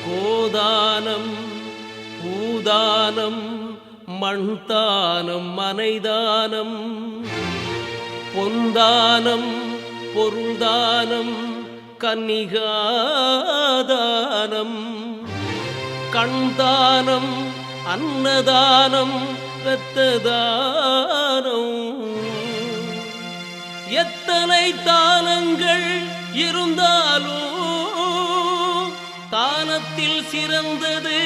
கோதானம் பூதானம் மண்தானம் மனைதானம் பொந்தானம் பொருள்தானம் கன்னிகாதானம் கண்தானம் அன்னதானம் இரத்ததானம் எத்தனை தானங்கள் இருந்தாலும் தானத்தில் சிறந்தது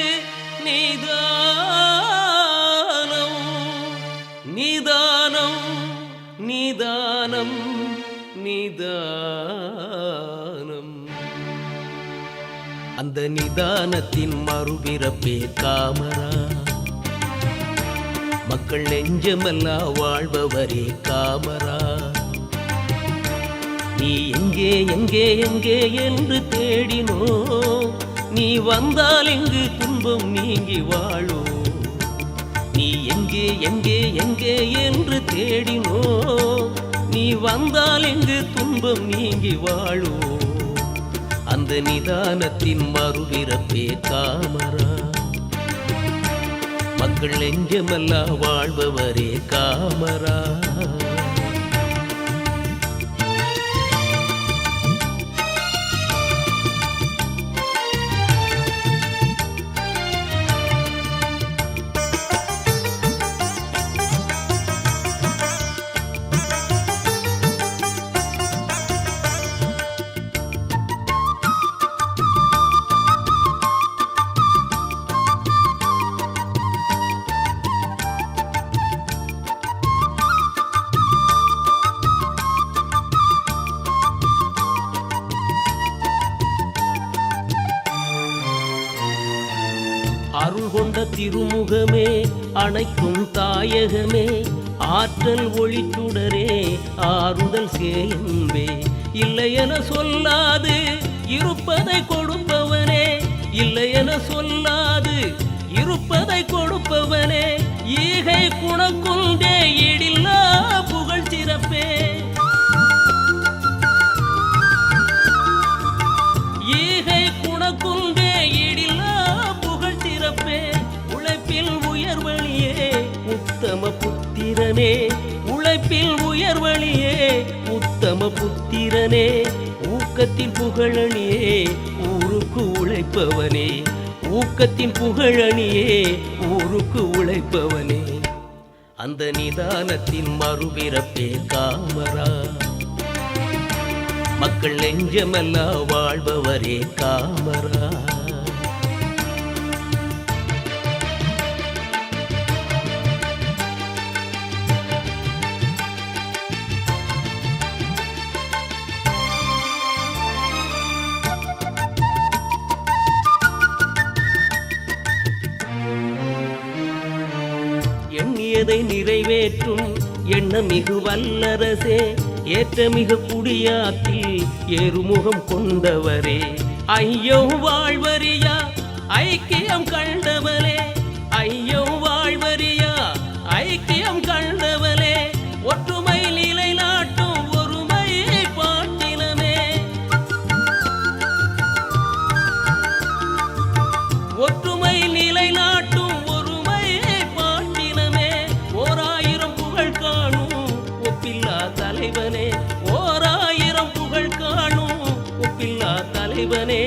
நிதானம் நிதானம் நிதானம் நிதானம். அந்த நிதானத்தின் மறுபிறப்பே காமரா. மக்கள் நெஞ்சமெல்லாம் வாழ்பவரே காமரா. நீ எங்கே எங்கே எங்கே என்று தேடினோ, நீ வந்தால் இங்கு துன்பம் நீங்கி வாழோ. நீ எங்கே எங்கே எங்கே என்று தேடினோ, நீ வந்தால் இங்கு துன்பம் நீங்கி வாழோ. அந்த நிதானத்தின் மறுபிறப்பே காமரா. மக்கள் நெஞ்சமெல்லாம் வாழ்பவரே காமரா. அருள் கொண்ட திருமுகமே, அணைக்கும் தாயகமே, ஆற்றல் ஒளிச்சுடரே, ஆறுதல் சேயன்பே. இல்லை என சொல்லாது இருப்பதை கொடுப்பவனே, இல்லை என சொல்லாது இருப்பதை கொடுப்பவனே, ஈகை குணக்குண்டே இடில்லா புகழ் சிறப்பே. ஈகை குணக்குண்டே இடில்லா புகழ் சிறப்பே. உழைப்பில் உயர்வழியே உத்தம புத்திரனே, உழைப்பில் உயர்வழியே உத்தம புத்திரனே. ஊக்கத்தின் புகழணியே ஊருக்கு உழைப்பவனே, ஊக்கத்தின் புகழணியே ஊருக்கு உழைப்பவனே. அந்த நிதானத்தின் மறுபிறப்பே காமரா. மக்கள் நெஞ்சமெல்லாம் வாழ்பவரே காமரா. எண்ணியதை நிறைவேற்றும் எண்ணமிகு வல்லரசே, ஏற்றமிகு குடியாத்தில் ஏறுமுகம் கொண்டவரே. ஐயோ வாழ்வரியா ஐக்கியம் கண்டவளே, ஐயோ வாழ்வரியா ஐக்கியம் கண்டவளே. ஒற்றுமை நிலை நாட்டும் ஒருமை பாட்டினமே, ஒற்றுமை நிலை நாட்டும் ஒருமை பாட்டினமே. ஓராயிரம் புகழ் காணும் ஒப்பில்லா தலைவனே, ஓராயிரம் புகழ் காணும் ஒப்பில்லா தலைவனே.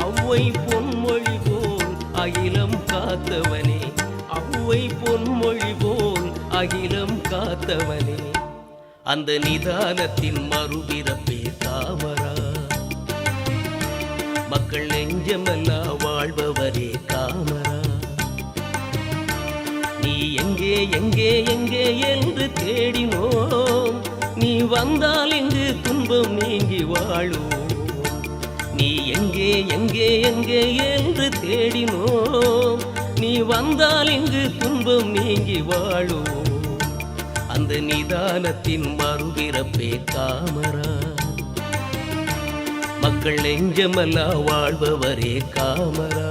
அவ்வை பொன்மொழி போல் அகிலம் காத்தவனே, அவ்வை பொன்மொழி போல் அகிலம் காத்தவனே. அந்த நிதானத்தின் மறுபிறப்பே காமரா. மக்கள் நெஞ்சமெல்லாம் வாழ்பவரே காமரா. நீ எங்கே எங்கே எங்கே என்று தேடினோம், நீ வந்தால் இங்கு துன்பம் நீங்கி வாழும். நீ எங்கே எங்கே எங்கே என்று தேடினோம், நீ வந்தால் இங்கு துன்பம் நீங்கி வாழும். அந்த நிதானத்தின் மறுபிறப்பே காமரா. மக்கள் நெஞ்சமெல்லாம் வாழ்பவரே காமரா.